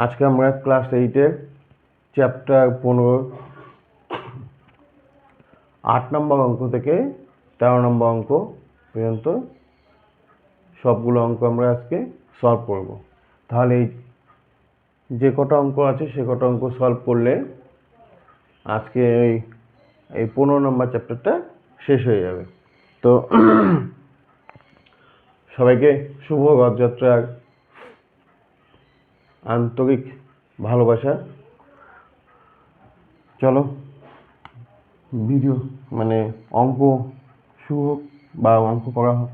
আজকে আমরা class 8-এর chapter 15 8 নম্বর অঙ্ক থেকে 13 নম্বর অঙ্ক পর্যন্ত সবগুলো অঙ্ক আমরা আজকে সলভ করব। তাহলে এই যে কটা অঙ্ক আছে সে কটা অঙ্ক সলভ করলে আজকে এই 15 নম্বর চ্যাপ্টারটা শেষ হয়ে যাবে। তো সবাইকে শুভ রথযাত্রার আন্তরিক ভালোবাসা। চলো ভিডিও অঙ্ক শুরু হোক বা অঙ্ক করা হোক।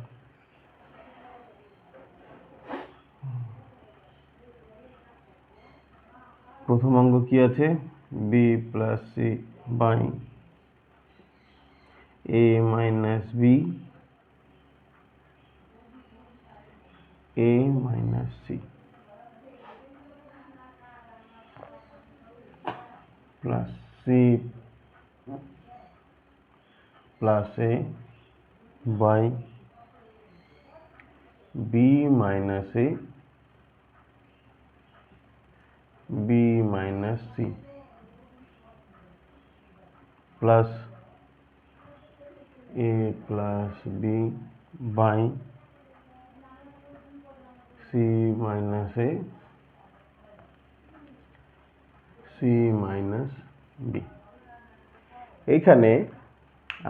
প্রথম অঙ্ক কি আছে? B plus C by A minus B A minus C plus C plus A by B minus A B minus C plus A plus B by c minus A C minus b. এইখানে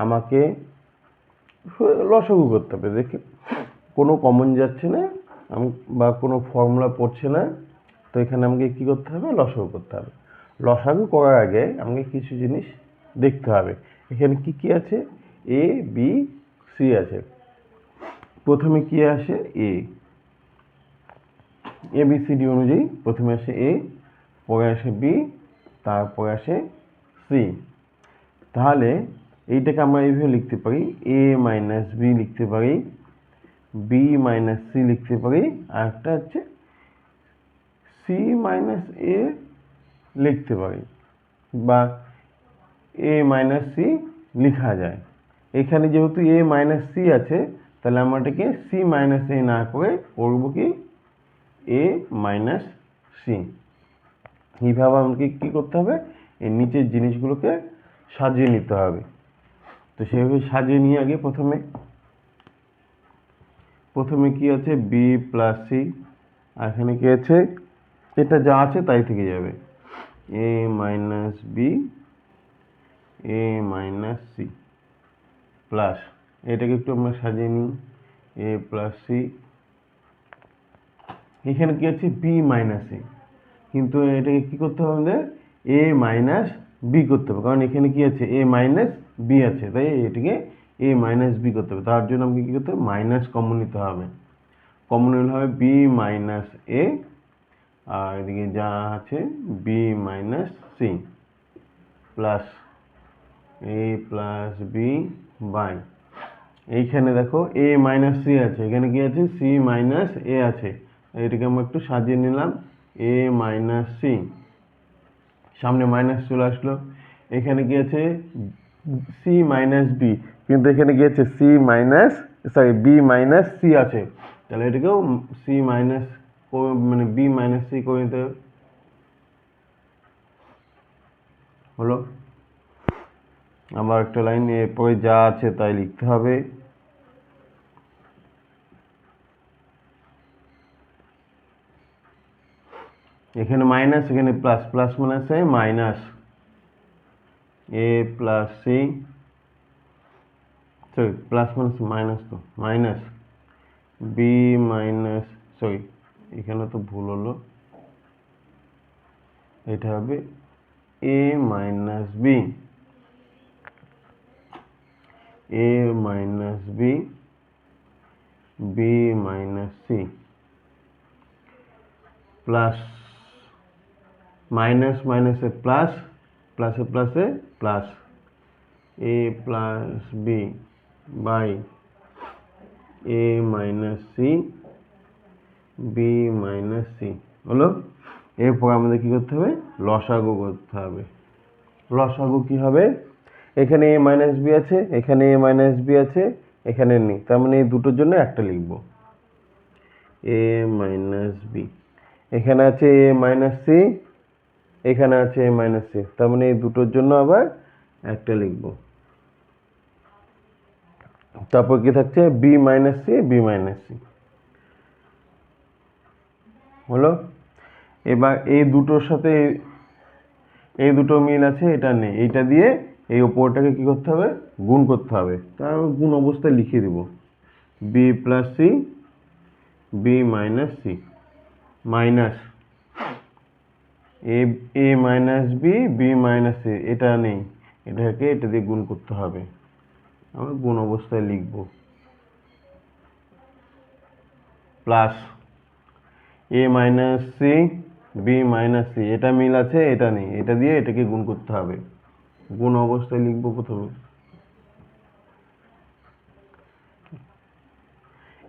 আমাকে লসাগু করতে হবে। দেখি কোনো common যাচ্ছে না বা কোনো ফর্মুলা পড়ছে না, তো এখানে আমাকে কি করতে হবে? লসাগু করতে হবে। লসাগু করার আগে আমাকে কিছু জিনিস দেখতে হবে। এখানে কি কি আছে? এ বি সি আছে। প্রথমে কি আসে? এ বি সি ডি অনুযায়ী প্রথমে আসে এ, পরে আসে বি, তারপরে আসে সি। তাহলে এইটাকে আমরা এইভাবে লিখতে পারি, এ মাইনাস বি লিখতে পারি, বি মাইনাস সি লিখতে পারি, আর একটা হচ্ছে সি মাইনাস এ লিখতে পারি, বা এ মাইনাস সি লেখা যায়। এখানে যেহেতু এ মাইনাস সি আছে, তাহলে আমরা এটাকে সি মাইনাস এ না করে করবো কি এ মাইনাস সি। এইভাবে আমাকে কি করতে হবে? এই নিচের জিনিসগুলোকে সাজিয়ে নিতে হবে। তো সেভাবে সাজিয়ে নিয়ে আগে প্রথমে কি আছে? বি প্লাস সি, আর এখানে কি আছে? এটা যা আছে তাই থেকে যাবে, এ minus B A minus C plus, এটাকে একটু আমরা সাজিয়ে নিই, এ প্লাস সি। এখানে কি আছে? বি মাইনাস এ, কিন্তু এটাকে কি করতে হবে আমাদের? এ মাইনাস বি করতে হবে, কারণ এখানে কি আছে? এ মাইনাস বি আছে, তাই এটাকে এ মাইনাস বি করতে হবে। তার জন্য আমাকে কি করতে হবে? মাইনাস কমন নিতে হবে। কমন নিলে হবে বি মাইনাস এ, আর এদিকে যা আছে B minus C plus A plus B by, এইখানে দেখো এ মাইনাস সি আছে, এখানে কি আছে? সি মাইনাস এ আছে, এটাকে আমরা একটু সাজিয়ে নিলাম, এ মাইনাস সি, সামনে মাইনাস চলে আসলো। এখানে কি আছে? সি মাইনাস বি, কিন্তু এখানে কি আছে? বি মাইনাস সি আছে, তাহলে এটাকেও c minus B minus c করে নিতে হবে। হলো। আবার একটা লাইন, এরপরে যা আছে তাই লিখতে হবে। এখানে মাইনাস, এখানে প্লাস, প্লাস মানে আছে minus, A plus C, sorry plus মানে মাইনাস, তো মাইনাস বি মাইনাস, সরি এখানে তো ভুল হলো, এটা হবে A minus B, A minus B B minus C plus minus মাইনাসে প্লাস, প্লাসে প্লাসে plus, A plus B by A minus C B minus C. হলো। এরপর আমাদের কি করতে হবে? লসাগু করতে হবে। লসাগু কি হবে? এখানে এ মাইনাস বি আছে, এখানে এ মাইনাস বি আছে, এখানে নেই, তার মানে এই দুটোর জন্য একটা লিখব। এ মাইনাস বি, এখানে আছে এ মাইনাস সি, এখানে আছে এ মাইনাস সি, তার মানে এই দুটোর জন্য আবার একটা লিখব। তারপর কি থাকছে b minus C, B minus C হলো। এবার এই দুটোর সাথে এই দুটো মিল আছে, এটা নেই, এইটা দিয়ে এই ওপরটাকে কি করতে হবে, গুণ করতে হবে। তার গুণ অবস্থায় লিখে দিব B plus C, B minus C, minus A minus B, B minus C, এটা নেই, এটাকে এটা দিয়ে গুণ করতে হবে। আমরা গুণ অবস্থায় লিখব plus A minus C, B minus C, এটা মিল আছে, এটা নেই, এটা দিয়ে এটাকে গুণ করতে হবে। গুণ অবস্থায় লিখব প্রথমে।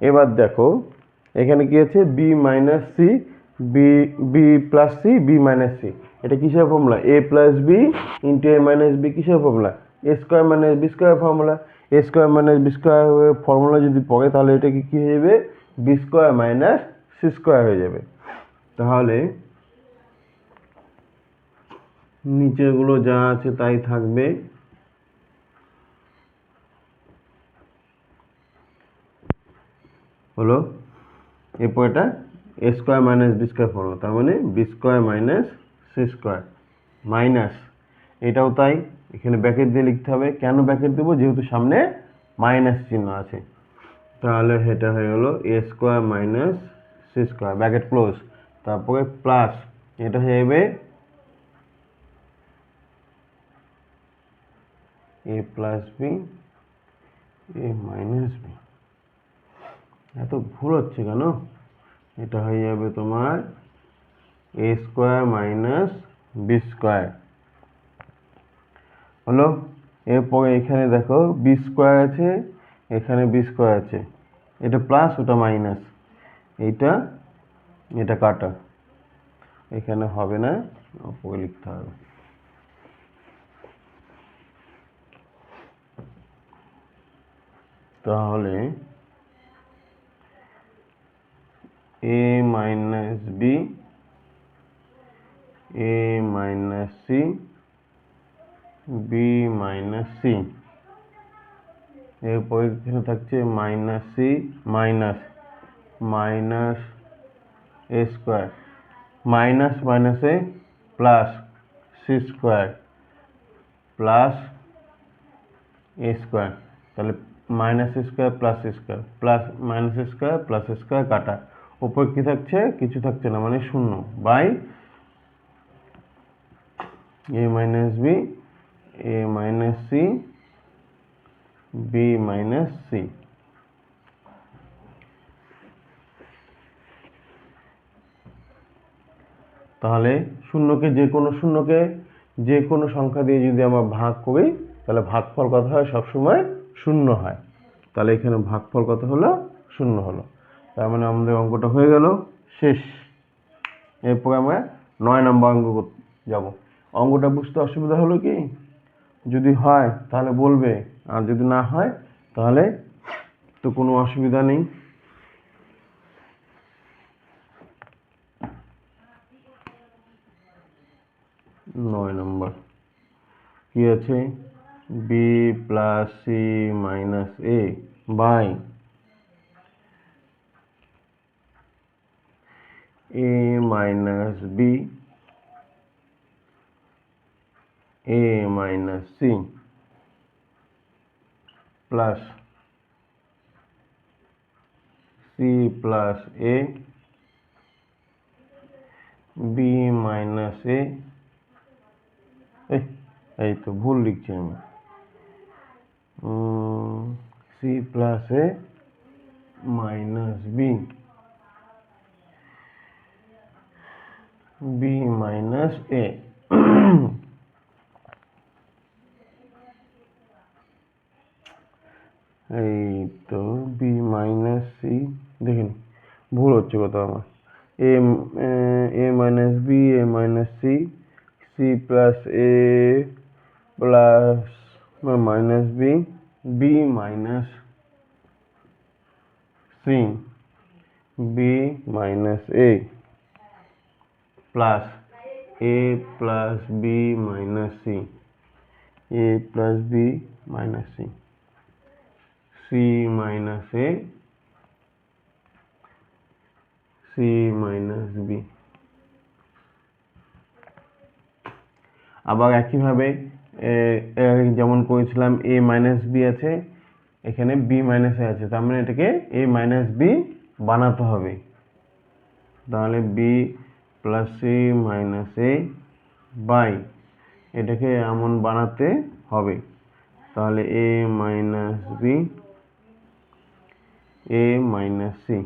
এবার দেখো এখানে কি আছে B minus C, B B plus C, B minus C, এটা কিসের formula, A plus B into A minus B, কিসের formula, A square minus B square formula. A square minus B square formula যদি পড়ে তাহলে এটা কি হয়ে যাবে, B square minus C square হয়ে যাবে। তাহলে নিচেগুলো যা আছে তাই থাকবে, হলো। এরপর এটা A square minus B square formula, তার মানে B square minus C square minus, এটাও তাই, এখানে ব্র্যাকেট দিয়ে লিখতে হবে। কেন ব্র্যাকেট দেবো, যেহেতু সামনে মাইনাস চিহ্ন আছে। তাহলে এটা হয়ে গেল A square minus C square, bracket close, তারপরে প্লাস এটা হয়ে যাবে A plus B, A minus B, এত ভুল হচ্ছে কেন, এটা হয়ে যাবে তোমার A square minus B square, হলো। এরপরে এখানে দেখো বি স্কোয়ার আছে, এখানে বি স্কোয়ার আছে, এটা প্লাস ওটা মাইনাস, এইটা এটা কাটা, এখানে হবে না, উপরে লিখতে হবে। তাহলে A minus B, A minus C, B minus C, এরপরে এখানে থাকছে minus C minus minus A square, minus মাইনাসে plus C square plus A square, তাহলে minus square plus square plus minus square plus square কাটা, উপর কি থাকছে, কিছু থাকছে না, মানে শূন্য, by A minus B, A minus C, B minus C. তাহলে শূন্যকে যে কোনো সংখ্যা দিয়ে যদি আমরা ভাগ করি তাহলে ভাগফল কত হয়, সবসময় শূন্য হয়। তাহলে এখানে ভাগফল কত হলো, শূন্য হলো। তার মানে আমাদের অঙ্কটা হয়ে গেল, শেষ। এরপর আমরা 9 নম্বর অঙ্ক যাব। অঙ্কটা বুঝতে অসুবিধা হলো কি, যদি হয় তাহলে বলবে, আর যদি না হয় তাহলে তো কোনো অসুবিধা নেই। 9 নম্বর কি আছে, B plus C minus A by A minus B, A minus C plus C plus A, B minus A, এই তো ভুল লিখছি আমি, C plus A minus B, B minus A, এই তো বি মাইনাস সি, দেখিনি ভুল হচ্ছে কত আমার, A A minus B, A minus C, C plus A plus minus B, B minus C, B minus A plus A plus B minus C, A plus B minus C, C minus A, C minus B. আবার একইভাবে যেমন করেছিলাম এ minus B আছে, এখানে B minus এ আছে, তার মানে এটাকে এ মাইনাস বি বানাতে হবে। তাহলে B plus C minus A by এটাকে এমন বানাতে হবে। তাহলে A minus B, A minus C,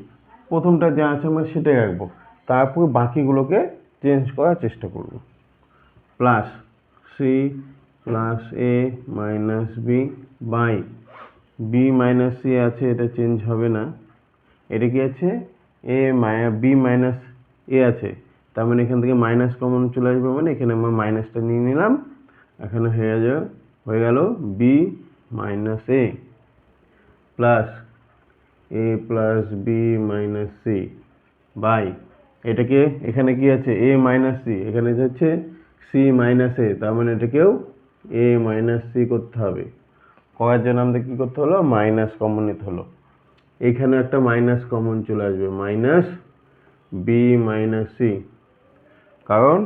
প্রথমটা যা আছে আমরা সেটাই রাখবো, তারপর বাকিগুলোকে চেঞ্জ করার চেষ্টা করব। Plus C plus A minus B by B minus C আছে, এটা চেঞ্জ হবে না। এটা কি আছে, বি মাইনাস এ আছে, তার মানে এখান থেকে মাইনাস কমন চলে আসবে, মানে এখানে আমরা মাইনাসটা নিয়ে নিলাম, এখানে হয়ে গেল B minus A plus A plus B minus C by এটাকে, এখানে কি আছে এ মাইনাস সি, এখানে হচ্ছে সি মাইনাস এ, তার মানে এটাকেও এ মাইনাস সি করতে হবে। করার জন্য আমাদের কী করতে হলো, মাইনাস কমন নিতে হলো। এখানে একটা মাইনাস কমন চলে আসবে, মাইনাস বি মাইনাস সি, কারণ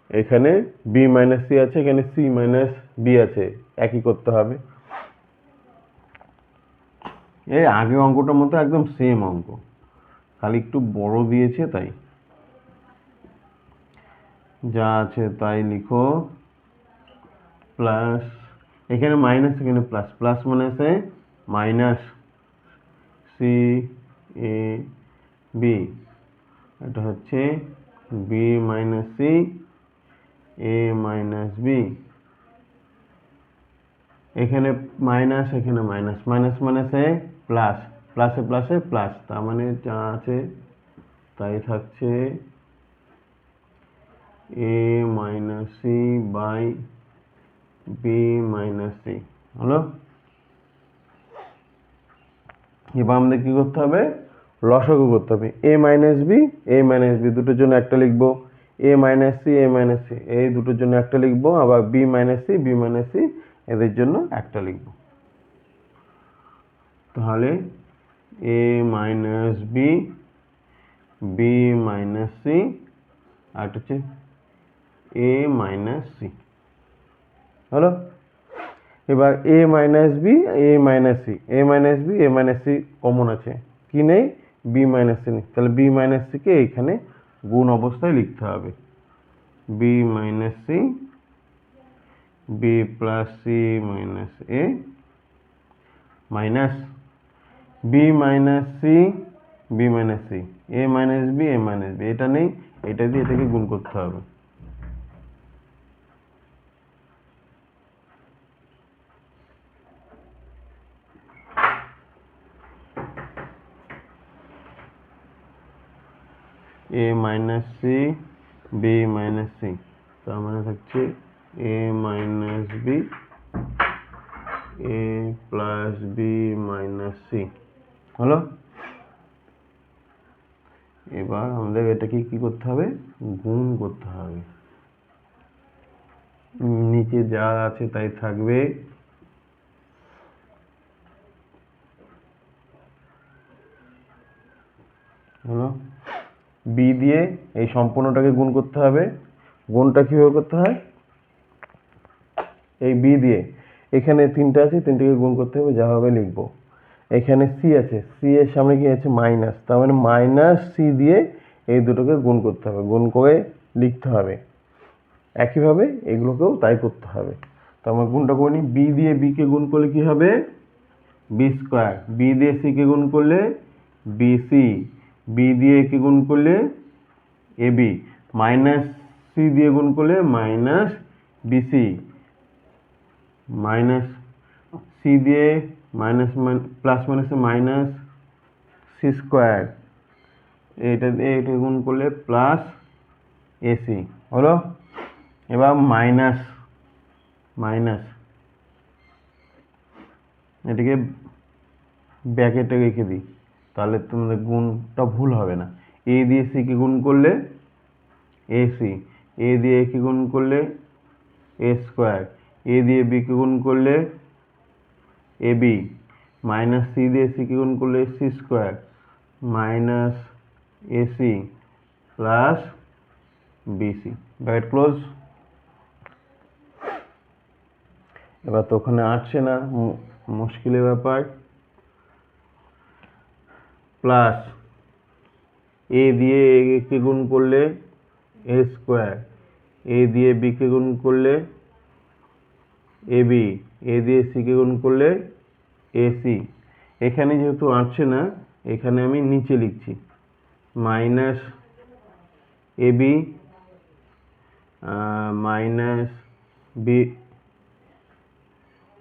এখানে বি মাইনাস সি আছে, এখানে সি মাইনাস বি আছে, একই করতে হবে। এই আগের অঙ্কটার মতো একদম সেম অঙ্ক, খালি একটু বড় দিয়েছে তাই। যা আছে তাই লিখো, প্লাস এখানে মাইনাস, এখানে প্লাস, প্লাস মানে আছে মাইনাস সি এ বি, এটা হচ্ছে B minus C A minus B, এখানে মাইনাস, এখানে মাইনাস, মাইনাস মানে আছে প্লাস, প্লাসে প্লাসে প্লাস, তার মানে যা আছে তাই থাকছে A minus C by B minus C. হলো, এবার আমাদের কি করতে হবে, লসাগু করতে হবে। A minus B, A minus B দুটোর জন্য একটা লিখবো, A minus C, A minus C এই দুটোর জন্য একটা লিখবো, আবার B minus C, B minus C এদের জন্য একটা লিখবো। তাহলে A minus B, B minus C, আর হচ্ছে এ মাইনাস সি। হলো, এবার A minus B, A minus C, A minus B, A minus C common আছে, কি নেই, বি মাইনাস সি নেই, তাহলে বি মাইনাস সিকে এখানে গুণ অবস্থায় লিখতে হবে। B minus C, B plus C minus A minus B minus C, B minus C, A minus B, A minus B, এটা নেই, এটা দিয়ে এটাকে গুণ করতে হবে। A minus C, B minus C, তার মানে থাকছে A minus B, A plus B minus C. হলো, এবার আমাদের এটাকে কি করতে হবে, গুণ করতে হবে। নিচে যা আছে তাই থাকবে, হলো, বি দিয়ে এই সম্পূর্ণটাকে গুণ করতে হবে। গুণটা কিভাবে করতে হয়, এই বি দিয়ে এখানে তিনটা আছে, তিনটাকে গুণ করতে হবে, যা হবে লিখবো। এখানে সি আছে, সি এর সামনে কি আছে মাইনাস, তার মানে মাইনাস সি দিয়ে এই দুটোকে গুণ করতে হবে, গুণ করে লিখতে হবে। একইভাবে এগুলোকেও তাই করতে হবে। তো আমরা গুণটা করে নিই, বি দিয়ে বি কে গুণ করলে কি হবে, বি স্কোয়ার, বি দিয়ে সি কে গুণ করলে বিসি, বি দিয়ে কে গুণ করলে এবি, মাইনাস সি দিয়ে গুণ করলে মাইনাস বিসি, মাইনাস সি দিয়ে মাইনাস প্লাস মাইনাসে মাইনাস সি স্কোয়ার, এটা দিয়ে এটা গুণ করলে প্লাস এসি। হলো, এবার মাইনাস, মাইনাস এটাকে ব্র্যাকেটে রেখে দিই, তাহলে তোমাদের গুণটা ভুল হবে না। এ দিয়ে সি কে গুণ করলে এ সি, এ দিয়ে এ কে গুণ করলে এ স্কোয়ার, এ দিয়ে বি কে গুণ করলে এ বি, মাইনাস সি দিয়ে সি কে গুণ করলে C square minus AC plus BC, bracket close. এবার তো ওখানে আসছে না, মুশকিলের ব্যাপার। প্লাস এ দিয়ে এ কে গুণ করলে এ স্কোয়ার, এ দিয়ে বি কে গুণ করলে এ বি, এ দিয়ে সি কে গুণ করলে এ সি। এখানে যেহেতু আসছে না, এখানে আমি নিচে লিখছি minus A B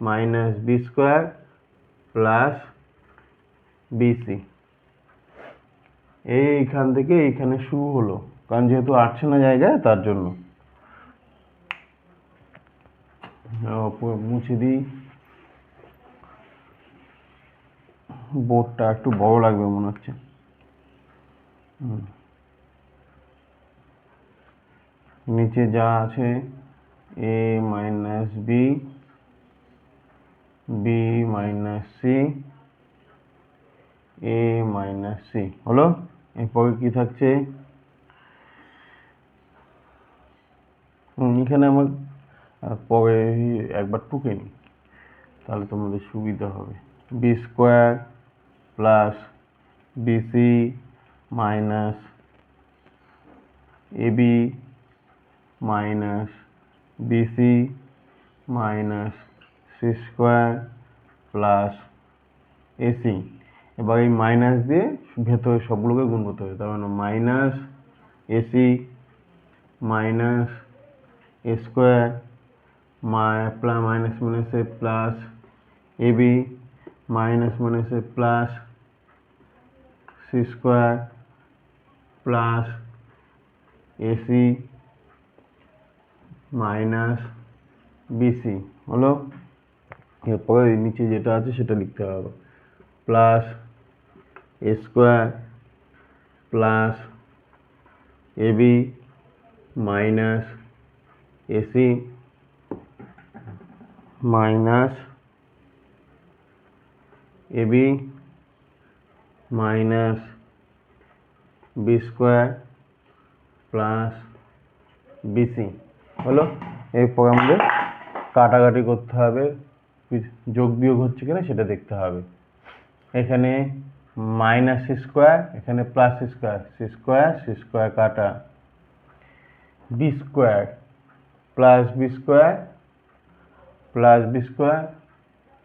minus B square plus BC. এইখান থেকে এইখানে শুরু হলো, কারণ যেহেতু আসছে না জায়গায় তার জন্য। মুছে দিই, বোর্ডটা একটু বড় লাগবে মনে হচ্ছে। নিচে যা আছে A minus B, B minus C, A minus C হলো। এরপরে কি থাকছে, এখানে আমার পরে একবার টুকে নিই তাহলে তোমাদের সুবিধা হবে। B square plus BC minus AB minus BC minus C square plus AC. এবার এই মাইনাস দিয়ে ভেতরে সবগুলোকে গুণ করতে হবে, তার মানে minus AC minus A square minus মাইনাসে প্লাস এবি মাইনাস মাইনাসে plus C square plus AC minus BC হলো। এরপরে নিচে যেটা আছে সেটা লিখতে হবে, plus A square plus AB minus AC minus AB minus B square plus BC হলো। এরপর আমাদের কাটাকাটি করতে হবে, যোগ বিয়োগ হচ্ছে কিনা সেটা দেখতে হবে। এখানে মাইনাস সি স্কোয়ার, এখানে plus C square, C square কাটা, B square plus B square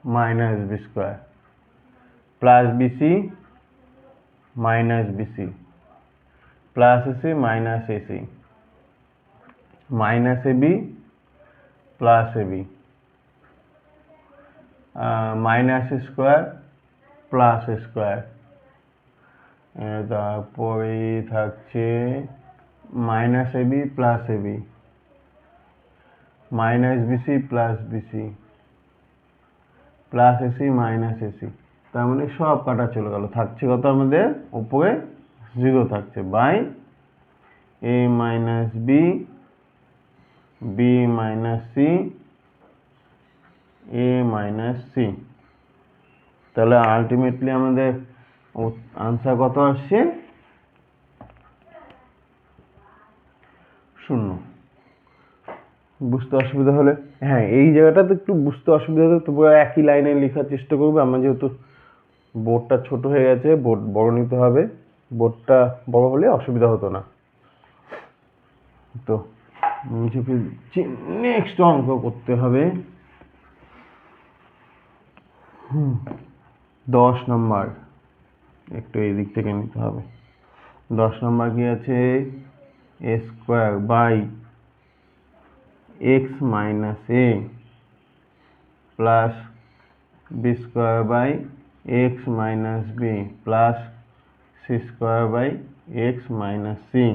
minus B square plus BC minus BC plus AC minus AC minus AB plus AB minus square plus square. তারপরে থাকছে minus AB plus AB minus BC plus BC plus AC minus AC. তার মানে সব কাটা চলে গেল, থাকছে কত আমাদের উপরে 0 থাকছে, by A minus B, B minus C, A minus C. তাহলে আলটিমেটলি আমাদের আনসার কত আসছে, 0। বুঝতে অসুবিধা হলে, হ্যাঁ এই জায়গাটাতে একটু বুঝতে অসুবিধা হলে তবু একই লাইনে লেখার চেষ্টা করবে। আমার যেহেতু বোর্ডটা ছোট হয়ে গেছে, বোর্ড বড় নিতে হবে, বোর্ডটা বড় হলে অসুবিধা হতো না। তো নেক্সট অঙ্ক করতে হবে 10 নম্বর, একটু এই দিক থেকে নিতে হবে। 10 নম্বর কি আছে, A square by x minus A plus B square by x minus B plus C square by x minus C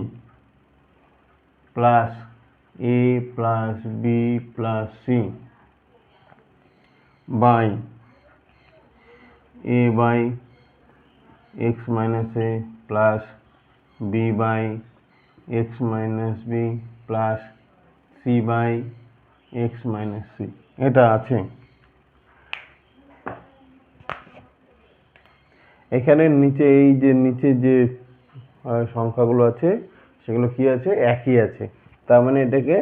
plus A plus B plus C by A by x minus A plus B by x minus B plus C by x minus C, এটা আছে। এখানে নিচে এই যে নিচে যে সংখ্যাগুলো আছে সেগুলো কি আছে, একই আছে, তার মানে এটাকে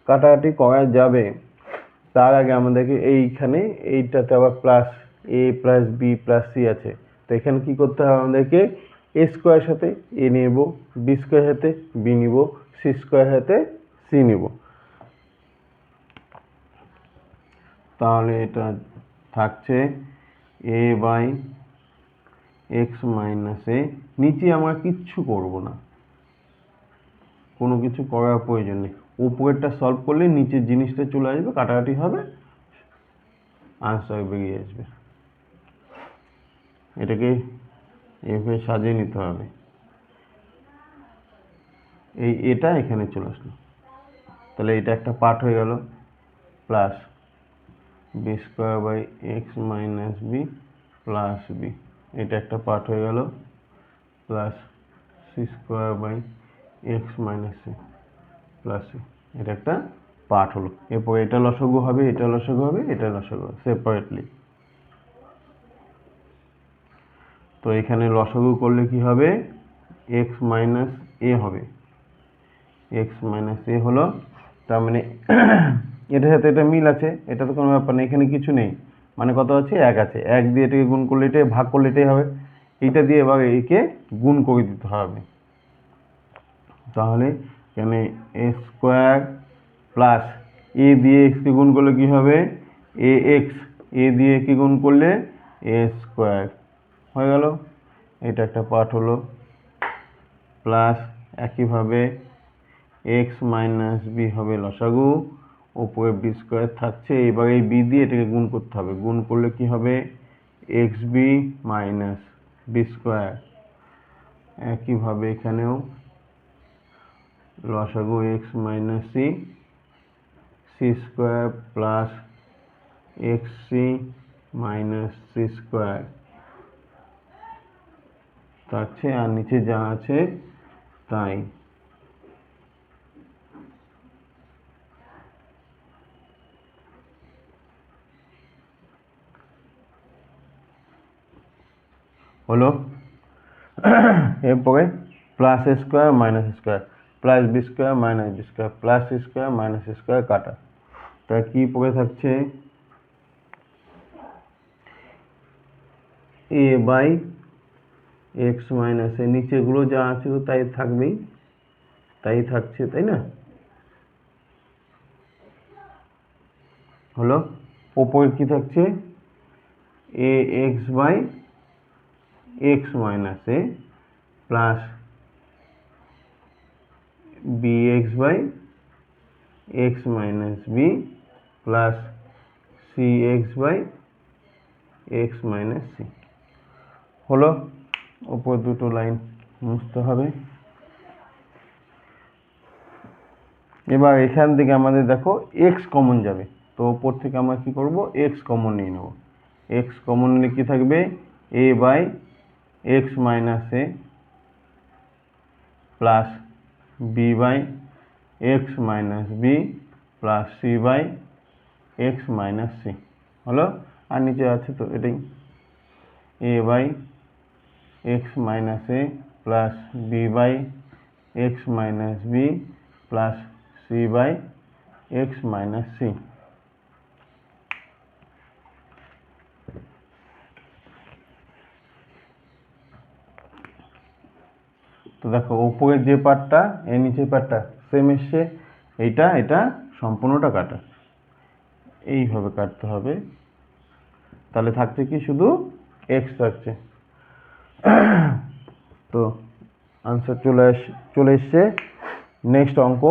কাটাকাটি করা যাবে। তার আগে আমাদেরকে এইখানে এইটাতে আবার প্লাস এ প্লাস বি প্লাস সি আছে, তো এখানে কি করতে হবে আমাদেরকে, এ স্কোয়ার সাথে এ নেব, বি স্কোয়ার সাথে বি নিব, সি স্কোয়ার সাথে সি নিব। তাহলে এটা থাকছে এ বাই এক্স মাইনাস এ, নিচে আমরা কিচ্ছু করব না, কোনো কিছু করার প্রয়োজন নেই, উপরেরটা সলভ করলে নিচের জিনিসটা চলে আসবে, কাটাকাটি হবে, আনসার বেরিয়ে আসবে। এটাকে এভাবে সাজিয়ে নিতে হবে, এটা এখানে চলে আসলো, তাহলে এটা একটা পার্ট হয়ে গেল, plus B square by x minus B plus B, এটা একটা পার্ট হয়ে গেল, plus C square by x minus C plus C, এটা একটা পার্ট হলো। এরপর এটা লসাগু হবে, এটা লসাগু হবে, এটা লসাগু হবে সেপারেটলি। তো এখানে লসাগু করলে কি হবে, এক্স মাইনাস এ হবে, এক্স মাইনাস এ হলো, তার মানে এটার সাথে এটা মিল আছে, এটা তো কোনো ব্যাপার নেই, এখানে কিছু নেই, মানে কত আছে, এক আছে, এক দিয়ে এটাকে গুণ করলে এটাই, ভাগ করলে এটাই হবে, এইটা দিয়ে এবার একে গুণ করে দিতে হবে। তাহলে এখানে এ স্কোয়ার প্লাস এ দিয়ে এক্সকে গুণ করলে কি হবে, এ এক্স, এ দিয়ে একে গুণ করলে এ স্কোয়ার হয়ে গেল, এটা একটা পার্ট হলো, প্লাস একইভাবে এক্স মাইনাস বি হবে লসাগু, ওপরে বি স্কোয়ার থাকছে, এবার এই বি দিয়ে এটাকে গুণ করতে হবে, গুণ করলে কি হবে, X B minus B square. একইভাবে এখানেও লসাগু X minus C, C square plus X C minus C square থাকছে, আর নিচে যা আছে তাই। হলো, এরপরে plus A square minus square plus B square minus B square plus C square minus C square কাটা, তা কি পড়ে থাকছে, A by x minus A, নিচেগুলো যা আছে তাই থাকবেই, তাই থাকছে, তাই না, হলো, ওপরে কি থাকছে, A X by x minus A plus B X by x minus B plus C X by x minus C হলো। ওপর দুটো লাইন মুছতে হবে। এবার এখান থেকে আমাদের দেখো এক্স কমন যাবে, তো ওপর থেকে আমরা কি করব, এক্স কমন নিয়ে নেব, এক্স কমন নিলে কি থাকবে, A by x minus A plus B by x minus B plus C by x minus C হলো, আর নিচে আছে তো এটাই, A by x minus A plus B by x minus B plus C by x minus C. তো দেখো উপরের যে পার্টটা এর নিচের পার্টটা সেম এসছে, এটা সম্পূর্ণটা কাটা, এইভাবে কাটতে হবে, তাহলে থাকছে কি, শুধু এক্স থাকছে। তো আনসার চলে এসছে। নেক্সট অঙ্ক,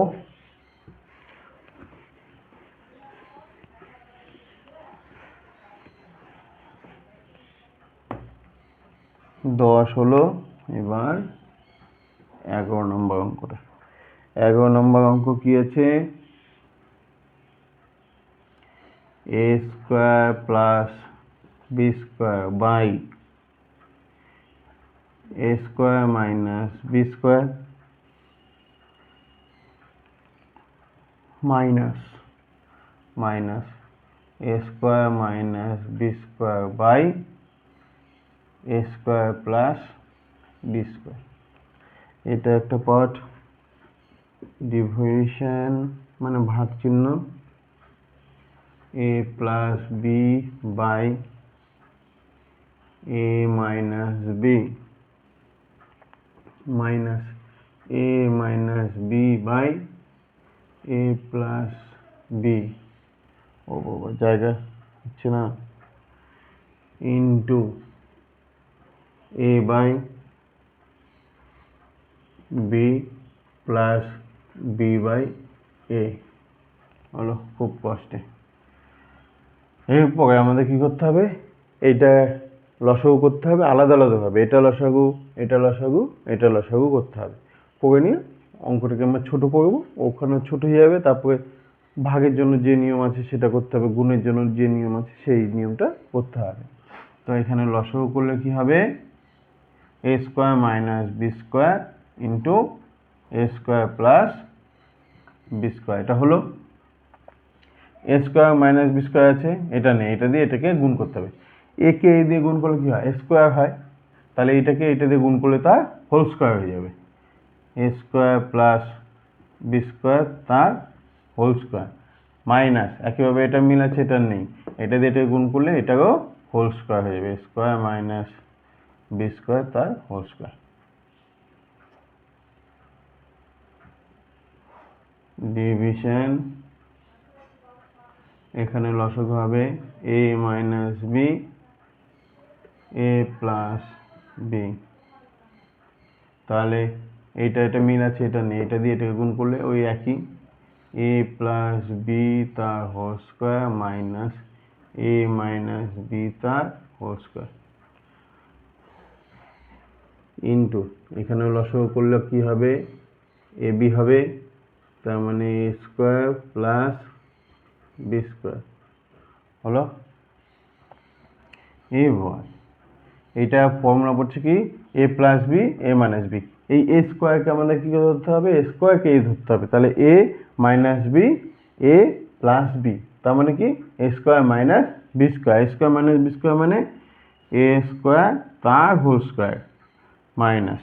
দশ হলো, এবার 11 নম্বর অঙ্কটা। 11 নম্বর অঙ্ক কি আছে, A square plus B square by A square minus B square minus minus A square minus B square by A square plus B square. এটা একটা পার্ট, ডিভিশন মানে ভাগ চিহ্ন, A plus B by A minus B minus A minus B by A plus B, ও বাবা জায়গা হচ্ছে না, into A by B plus B by A হলো। খুব কষ্টে। এরপরে আমাদের কি করতে হবে, এইটা লসাগু করতে হবে আলাদা আলাদাভাবে, এটা লসাগু এটা লসাগু এটা লসাগু করতে হবে। করে নিয়ে অঙ্কটাকে আমরা ছোটো করবো, ওখানে ছোটো হয়ে যাবে। তারপরে ভাগের জন্য যে নিয়ম আছে সেটা করতে হবে, গুণের জন্য যে নিয়ম আছে সেই নিয়মটা করতে হবে। তো এখানে লসাগু করলে কি হবে, A square minus B square into A square plus B square. এটা হলো A square minus B square আছে, এটা নেই, এটা দিয়ে এটাকে গুণ করতে হবে। একে এ দিয়ে গুণ করলে কি হয়, এ স্কোয়ার হয়, তাহলে এটাকে এটা দিয়ে গুণ করলে তার হোল স্কোয়ার হয়ে যাবে। এ স্কোয়ার প্লাস বি স্কোয়ার তার হোল স্কোয়ার মাইনাস একইভাবে এটা মিল আছে, এটা নেই, এটা দিয়ে এটা গুণ করলে এটাও হোল স্কোয়ার হয়ে যাবে, স্কোয়ার মাইনাস বি স্কোয়ার তার হোল স্কোয়ার। ডিভিশন এখানে লসাগু হবে A minus B A plus B, তাহলে এইটা এটা মিল আছে, এটা নেই, এটা দিয়ে এটাকে গুণ করলে ওই একই, এ প্লাস বি তার whole square minus A minus B তার হোল স্কোয়ার ইন্টু এখানে লসাগু করলে কি হবে, এ বি হবে, তার মানে A square plus B square হলো। এবার এইটা ফর্মুলা পড়ছে কি, এ প্লাস বি এ মাইনাস বি, এই এ স্কোয়ারকে আমাদের কী ধরতে হবে, এ স্কোয়ারকে এই ধরতে হবে, তাহলে A minus B A plus B, তার মানে কি A square minus B square, A square minus B square মানে এ স্কোয়ার তার whole square minus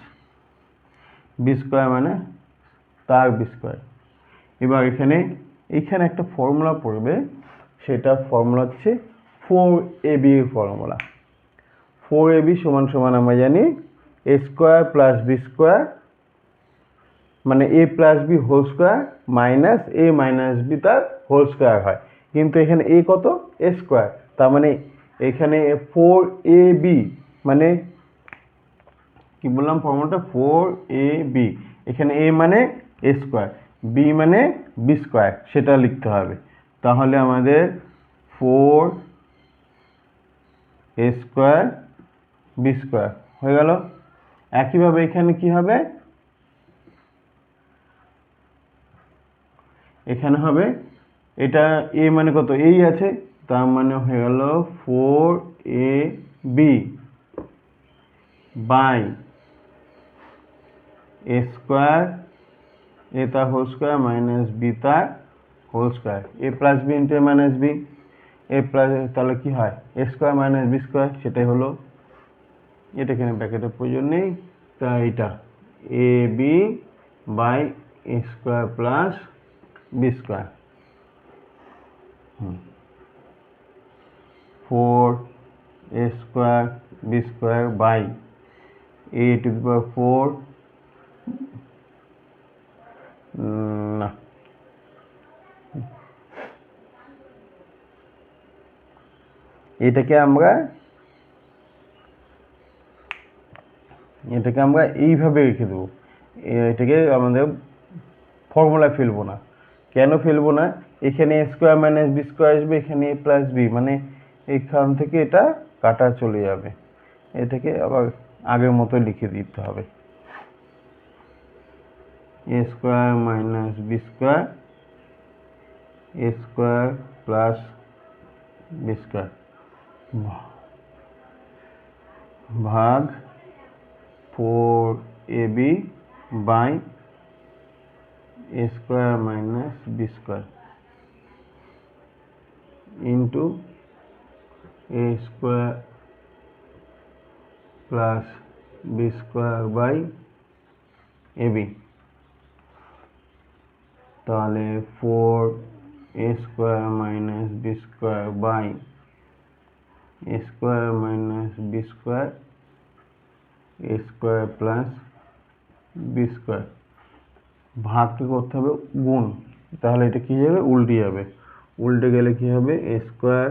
B square মানে তার বি স্কোয়ার। এবার এইখানে একটা ফর্মুলা পড়বে, সেটা ফর্মুলা হচ্ছে 4ab এর ফর্মুলা। 4ab সমান সমান আমরা জানি A square plus B square মানে A plus B whole square minus A minus B তার হোল স্কোয়ার হয়, কিন্তু এখানে এ কত, এ স্কোয়ার, তার মানে এখানে 4ab মানে কি বললাম ফর্মুলাটা, 4ab, এখানে এ মানে এ স্কোয়ার বি মানে বি স্কোয়ার, সেটা লিখতে হবে। তাহলে আমাদের 4 এ স্কোয়ার বি স্কোয়ার হয়ে গেল। একইভাবে এখানে কি হবে, এখানে হবে এটা এ মানে কত, এই আছে, তার মানে হয়ে গেল 4ab by A square A তার হোল স্কোয়ার মাইনাস বি তার whole square, A plus B into A minus B, A plus, তাহলে কি হয় A square minus B square, সেটাই হলো। এটা এখানে ব্র্যাকেটের প্রয়োজন নেই, তাই এটা A B by A square plus B square, 4 A square B square by A to the power 4 না এটাকে আমরা এইভাবে রেখে দেবো, এটাকে আমাদের ফর্মুলায় ফেলবো না। কেন ফেলবো না, এখানে এ স্কোয়ার মাইনাস বি স্কোয়ার আসবে, এখানে এ প্লাস বি, মানে এখান থেকে এটা কাটা চলে যাবে, এটাকে আবার আগের মতো লিখে দিতে হবে, A square minus B square A square plus B square ভাগ 4ab by a square minus B square into a square plus B square by ab। তাহলে 4a square minus B square by a square minus B square a square plus B square, ভাগকে করতে হবে গুণ, তাহলে এটা কি যাবে উল্টে যাবে, উল্টে গেলে কি হবে a square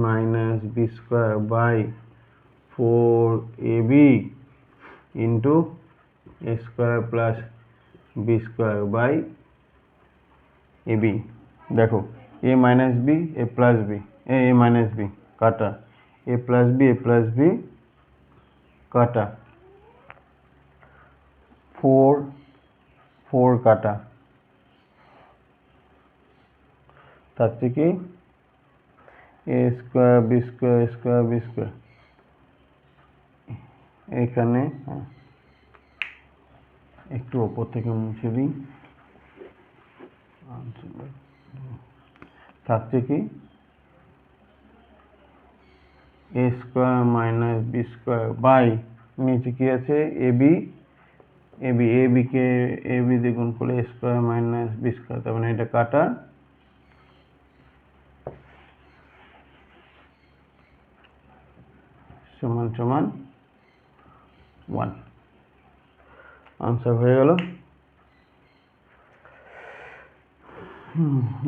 minus B square by 4ab into a square plus B square by ab। দেখো a minus B A plus B A minus B কাটা, a প্লাস বি কাটা, 4 কাটা, তার থেকে a স্কোয়ার বি স্কোয়ার এখানে একটু ওপর থেকে মুছে দিই, থাকছে কি a square minus B square by নিচে কি আছে a b দিয়ে গুণ করলে a square minus B square, তার মানে এটা কাটা, সমান সমান 1। আনসার হয়ে গেল।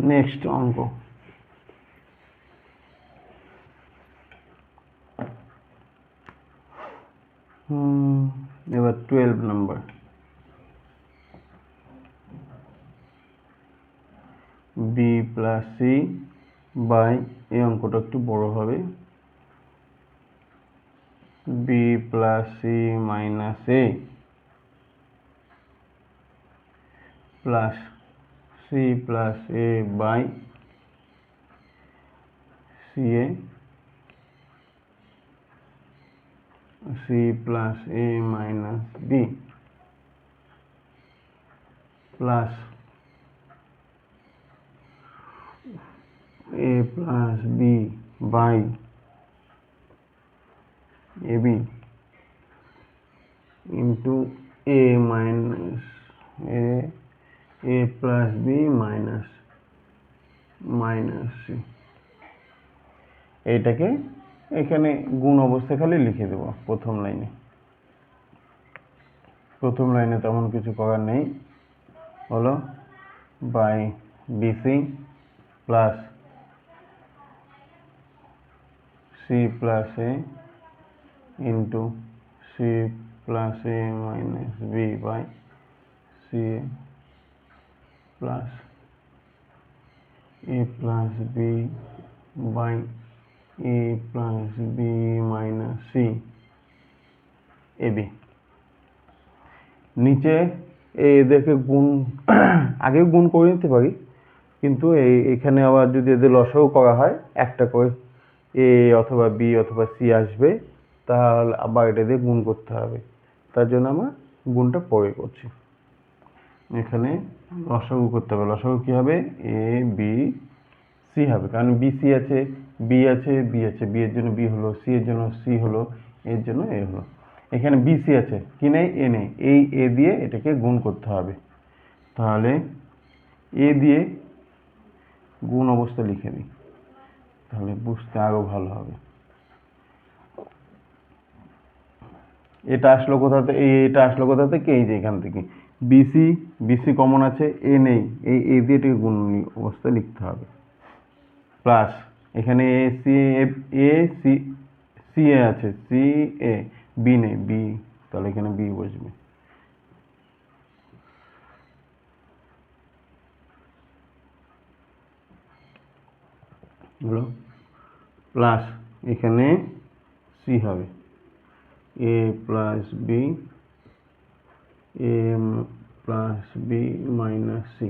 নেক্সট অঙ্ক, এবার 12 number, B plus C by, এই অঙ্কটা একটু বড় হবে, B plus C minus A plus C plus A by C A, C plus A minus B plus A plus B by A B into A minus A plus B minus C. এইটাকে এখানে গুণ অবস্থায় খালি লিখে দেব প্রথম লাইনে তেমন কিছু করার নেই, হলো by BC plus C plus A into C plus A minus B by C A plus A plus B by A plus B minus C A B. নিচে এদেরকে গুণ আগেও গুণ করে নিতে পারি, কিন্তু এখানে আবার যদি এদের লসাগু করা হয় একটা করে এ অথবা বি অথবা সি আসবে, তাহলে আবার এটা দিয়ে গুণ করতে হবে, তার জন্য আমরা গুণটা পরে করছি। এখানে লসাগু করতে হবে, লসাগু কি হবে এ বি সি হবে, কারণ বি সি আছে, বি আছে, বি আছে, বি এর জন্য বি হলো, সি এর জন্য সি হলো, এর জন্য এ হলো। এখানে বি সি আছে, কি নেই এ নেই, এই এ দিয়ে এটাকে গুণ করতে হবে, তাহলে এ দিয়ে গুণ অবস্থা লিখে দিই, তাহলে বুঝতে আরো ভালো হবে। এটা আসলো কোথা থেকে, এটা আসলো কোথা থেকে, এই যে এখান থেকে বিসি কমন আছে, এ নেই, এই এ দিয়ে এটাকে গুণ অবস্থা লিখতে হবে, প্লাস এখানে এ সি এ আছে, সি এ, বি নেই বি, তাহলে এখানে বি বসবে, হলো প্লাস এখানে সি হবে এ plus B A plus B minus C,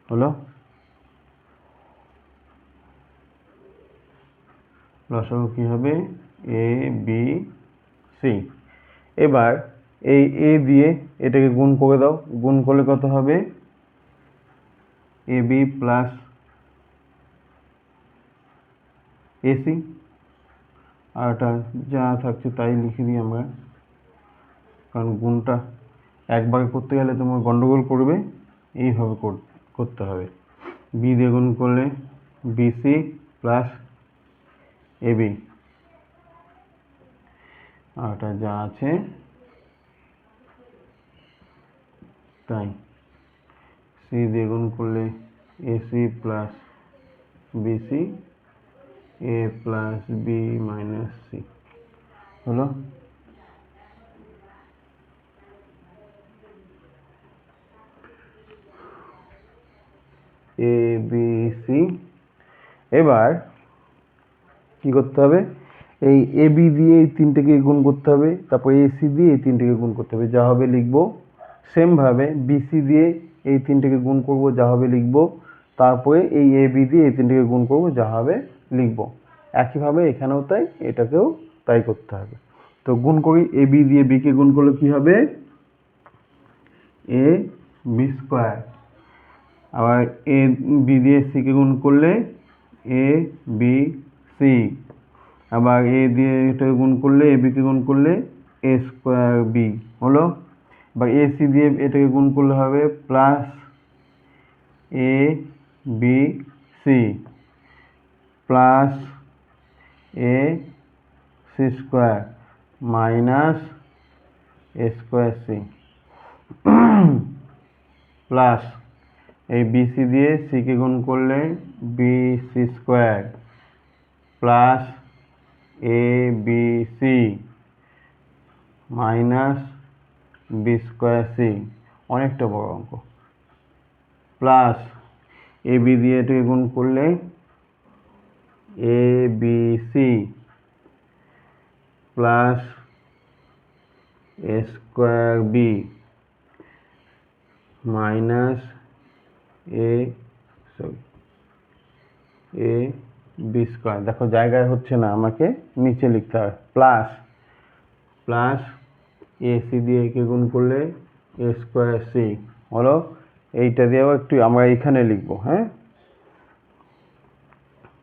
হলো লসাগু কি হবে এ বি সি। এবার এই এ দিয়ে এটাকে গুণ করে দাও, গুণ করলে কত হবে এ বি প্লাস এসি, আর এটা যা থাকছে তাই লিখে দিই আমরা, কারণ গুণটা একবারে করতে গেলে তোমার গন্ডগোল করবে, এইভাবে করতে হবে। বি দিয়ে গুণ করলে বিসি প্লাস এবি, আর এটা যা আছে তাই। সি দিয়ে গুণ করলে এসি প্লাস বিসি এ প্লাস বি মাইনাস সি হলো। এ বি সি। এবার কি করতে হবে, এই এ বি দিয়ে এই তিনটেকে গুণ করতে হবে, তারপর এ সি দিয়ে এই তিনটেকে গুণ করতে হবে, যা হবে লিখবো। সেমভাবে বিসি দিয়ে এই তিনটেকে গুণ করব, যা হবে লিখবো। তারপরে এই এ বি দিয়ে এই তিনটেকে গুণ করব, যা হবে লিখবো। একইভাবে এখানেও তাই, এটাকেও তাই করতে হবে। তো গুণ করি, এ বি দিয়ে বিকে গুণ করলে কি হবে এ বি স্কোয়ার, আবার এ বি দিয়ে সিকে গুণ করলে এ বি সি, আবার এ দিয়ে এটাকে গুণ করলে এ বিকে গুণ করলে এ স্কোয়ার বি হলো। বা এ সি দিয়ে এটাকে গুণ করলে হবে plus A B C plus A C square minus A square C plus এই বিসি দিয়ে সিকে গুণ করলে B C square plus A B C minus B square C, অনেকটা বড় অঙ্ক, প্লাস এ বি দিয়ে এটাকে গুণ করলে A B C plus A square B minus A B square. দেখো জায়গায় হচ্ছে না, আমাকে নিচে লিখতে হবে, প্লাস প্লাস এ সি দিয়ে একে গুণ করলে এ স্কোয়ার সি হলো। এইটা দিয়েও একটু আমরা এইখানে লিখবো, হ্যাঁ।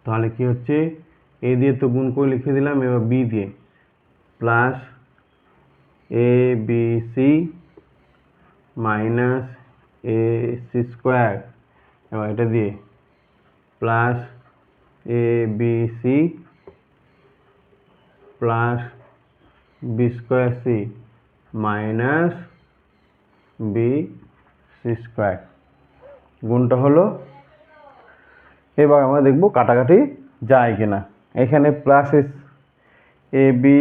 তাহলে কি হচ্ছে, এ দিয়ে তো গুণ করে লিখে দিলাম, এবার বি দিয়ে plus A B C minus A C square, এবার এটা দিয়ে plus A B C plus B square C minus B C square, গুণটা হলো। এবার আমরা দেখব কাটাকাটি যায় কিনা। এখানে plus A B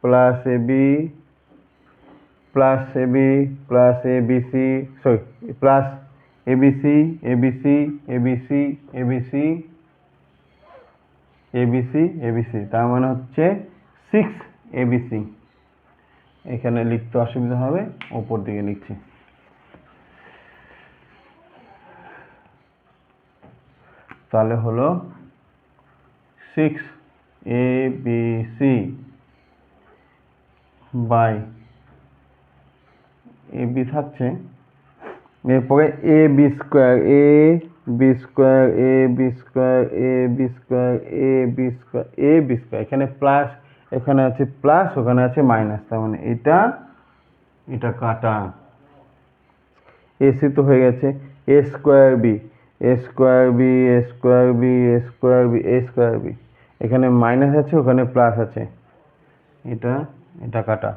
plus A B plus A B plus A B C, sorry plus A B C A B C A B C A B C A B C A B C, তার মানে হচ্ছে 6 A B C. এখানে লিখতে অসুবিধা হবে, ওপর দিকে লিখছি। তাহলে হলো 6 A B C by A B থাকছে, এরপরে A B square A B square A B square A B square A B square A B square, এখানে প্লাস, এখানে আছে প্লাস, ওখানে আছে মাইনাস, তার মানে এটা কাটা। এসি তো হয়ে গেছে, A square B A square B A square B A square B A square B, এখানে মাইনাস আছে ওখানে প্লাস আছে, এটা কাটা।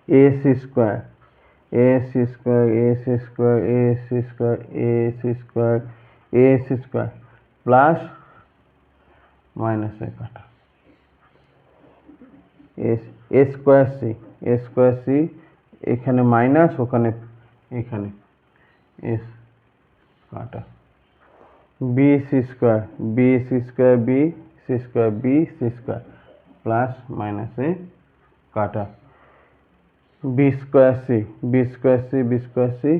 A C square A C square A C square A C square A C square A C square plus মাইনাসে কাটা A square C, এখানে minus ওখানে এখানে এস কাটা, B C square B C square B C square B C square plus মাইনাসে কাটা, B square C B square C B square C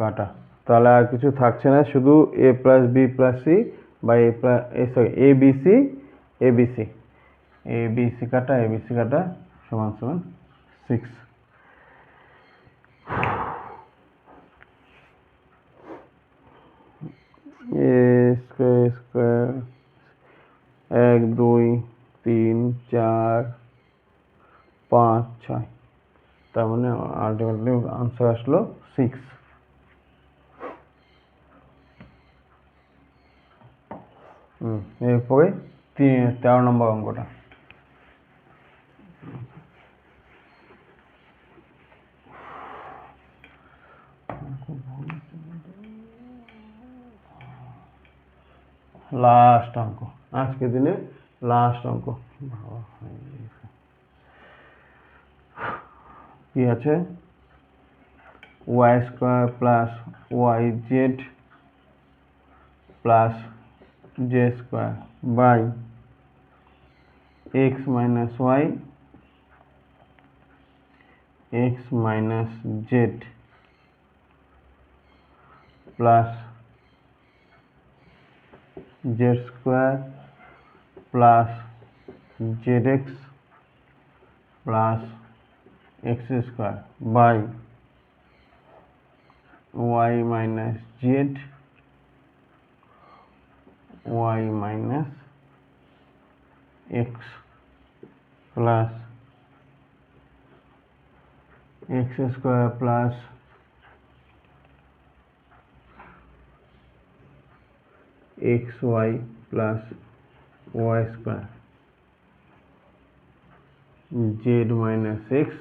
কাটা। তাহলে আর কিছু থাকছে না, শুধু A plus B plus C বা A plus sorry A B C ABC কাটা সমান সমান 6। এ স্কোয়ার স্কোয়ার 1 2 3 4 5 6, তার মানে আলটিমেটলি আনসার আসলো 6। এরপরে 13 নম্বর অঙ্কটা। লাস্ট অঙ্ক, আজকের দিনে লাস্ট অঙ্ক। কি আছে? Y square plus Y Z plus Z square by x minus Y x minus Z plus Z square plus Z x plus x square by Y minus Z Y minus X plus x square plus x Y plus Y square Z minus X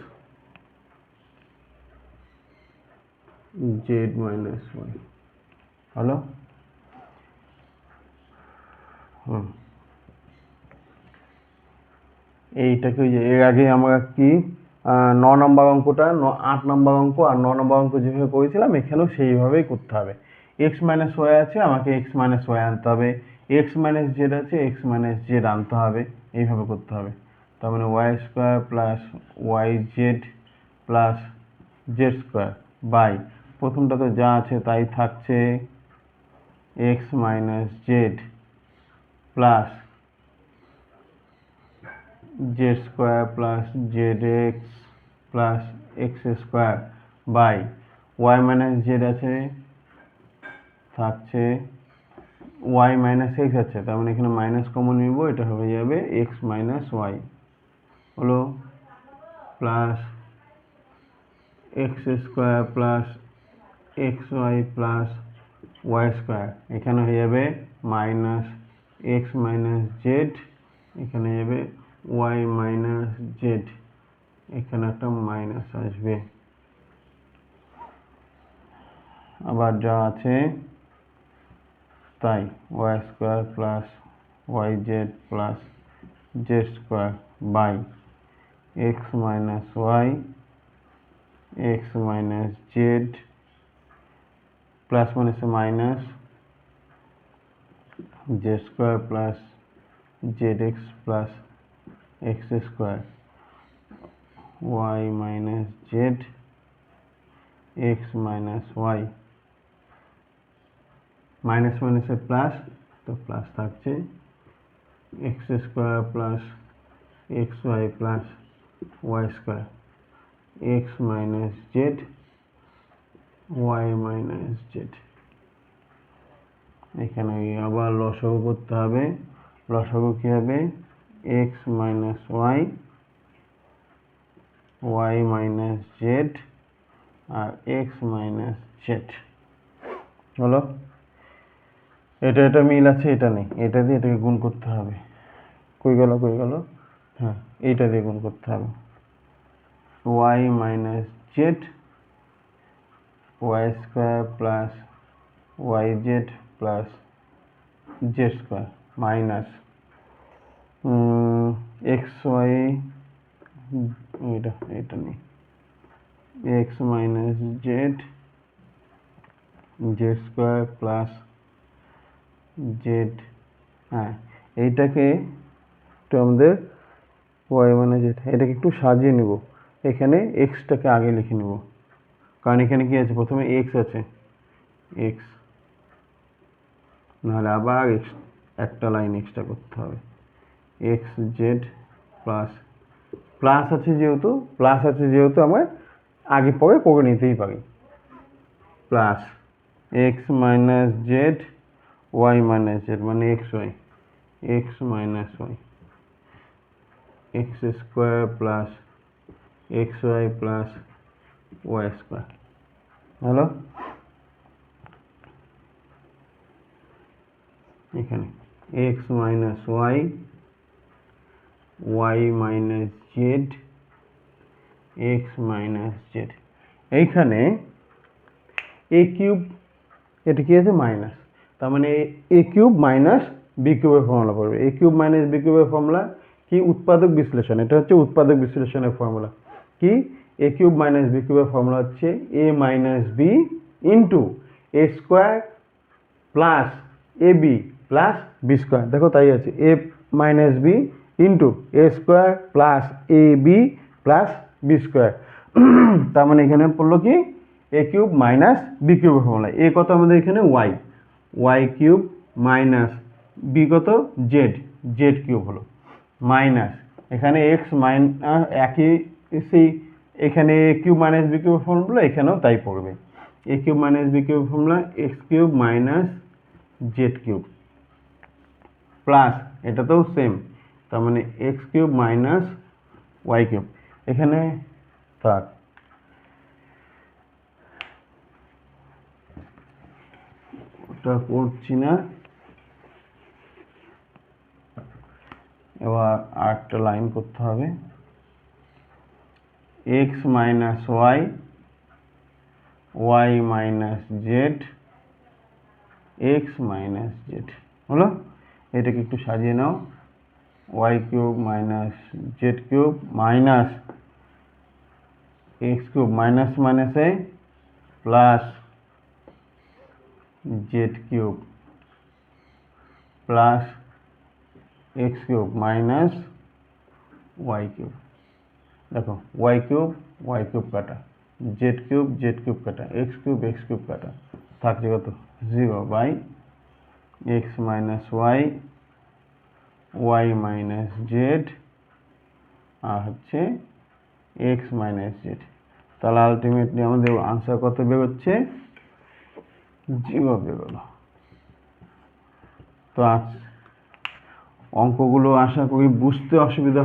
Z minus Y. হলো? এইটাকে এর আগে আমরা কি 9 নম্বর অঙ্কটা 8 নম্বর অঙ্ক আর 9 নম্বর অঙ্ক যেভাবে করেছিলাম এখানেও সেইভাবেই করতে হবে। এক্স মাইনাস ওয়াই আছে, আমাকে এক্স মাইনাস ওয়াই আনতে হবে। এক্স মাইনাস জেড আছে, এক্স মাইনাস জেড আনতে হবে। এইভাবে করতে হবে। তার মানে Y square plus Y Z plus Z square by প্রথমটা তো যা আছে তাই থাকছে, X minus Z plus Z square plus Z x plus x square by Y minus Z আছে, থাকছে ওয়াই মাইনাস এক্স আছে, তার মানে এখানে মাইনাস কমন নিব, এটা হয়ে যাবে এক্স মাইনাস ওয়াই হলো plus x square plus x Y plus Y square, এখানে হয়ে যাবে মাইনাস এক্স মাইনাস জেড, এখানে যাবে ওয়াই মাইনাস জেড, এখানে একটা মাইনাস আসবে। আবার যা আছে তাই y square plus Y Z plus Z square by x minus Y x minus Z plus মাইনাসে minus z square plus Z x plus x square y minus z x minus y, minus মাইনাসে plus, তো plus থাকছে x square plus x Y plus Y square x minus Z Y minus z. এখানে আবার লসাগু করতে হবে। লসাগু কি হবে? X minus y y minus z আর এক্স মাইনাস জেড হলো। এটা মিল আছে, এটা নেই, এটা দিয়ে এটাকে গুণ করতে হবে। কই গেল? হ্যাঁ, এইটা দিয়ে গুণ করতে হবে। Y minus Z Y square plus Y Z plus Z square minus X Y, এটা নেই, X minus Z Z square plus Z. হ্যাঁ, এইটাকে একটু আমাদের ওয়াই মানে জেড, এটাকে একটু সাজিয়ে নেব। এখানে এক্সটাকে আগে লিখে নেব, কারণ এখানে কি আছে? প্রথমে এক্স আছে, এক্স, নাহলে আবার এক্স একটা লাইন এক্সট্রা করতে হবে। এক্স জেড প্লাস প্লাস আছে যেহেতু আমরা আগে পরে করে নিতেই পারি। Plus x minus Z Y minus z মানে x minus Y x square plus x Y plus Y square হলো। এখানে x minus y y minus z x minus z. এইখানে এ কিউব, এটা কি আছে মাইনাস, তার মানে এ কিউব মাইনাস বি কিউবের ফর্মুলা পড়বে। এ কিউব মাইনাস বি কিউবের ফর্মুলা কি? উৎপাদক বিশ্লেষণ। এটা হচ্ছে উৎপাদক বিশ্লেষণের ফর্মুলা। কি? এ কিউব মাইনাস বি কিউবের ফর্মুলা হচ্ছে A minus B into A square plus A B plus B square. দেখো তাই আছে, A minus B into A square plus A B plus B square. তার মানে এখানে পড়লো কি? এ কিউব মাইনাস বি কিউবের ফর্মুলা। এ কত আমাদের এখানে? Y, Y cube minus B কত? জেড, জেড কিউব হলো মাইনাস এখানে এক্স মাইনাস একই সেই এখানে এ কিউব মাইনাস বি কিউবের ফর্মুলা এখানেও তাই পড়বে। A cube minus b cube formula x cube minus z cube plus এটাতেও সেম, তার মানে x cube minus y cube. এখানে থাক, ওটা করছি না। এবার আরেকটা লাইন করতে হবে, x minus y y minus z x minus z হলো। এটাকে একটু সাজিয়ে নাও, y cube minus z cube minus x cube minus মাইনাসে plus z cube plus x cube minus y cube. দেখো ওয়াই কিউব কাটা, জেড কিউব কাটা, x cube কাটা, থাকছে কত? 0 by x minus y y minus z আর হচ্ছে x minus z. তাহলে আলটিমেটলি আমাদের আনসার কত বেরোচ্ছে? 0 বেরোলো। তো অঙ্কগুলো আশা করি বুঝতে অসুবিধা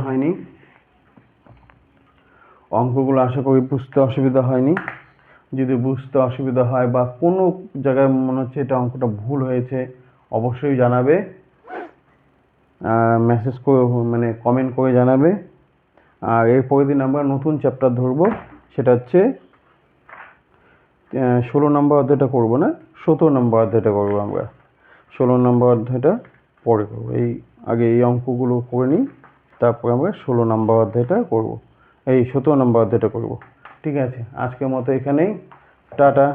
হয়নি। যদি বুঝতে অসুবিধা হয় বা কোনো জায়গায় মনে হচ্ছে এটা অঙ্কটা ভুল হয়েছে, অবশ্যই জানাবে, মেসেজ করে মানে কমেন্ট করে জানাবে। আর এর পরের দিন আমরা নতুন চ্যাপ্টার ধরবো, সেটা হচ্ছে 16 নম্বর অধ্যায়টা করবো না, 17 নম্বর অধ্যায়টা করবো আমরা। 16 নম্বর অধ্যায়টা পরে করবো। আগে এই অঙ্কগুলো করে নিই, তারপর আমরা 16 নম্বর অধ্যায়টা করবো, 17 নম্বর অধ্যায়টা করবো। ঠিক আছে, আজকের মতো এখানেই, টাটা।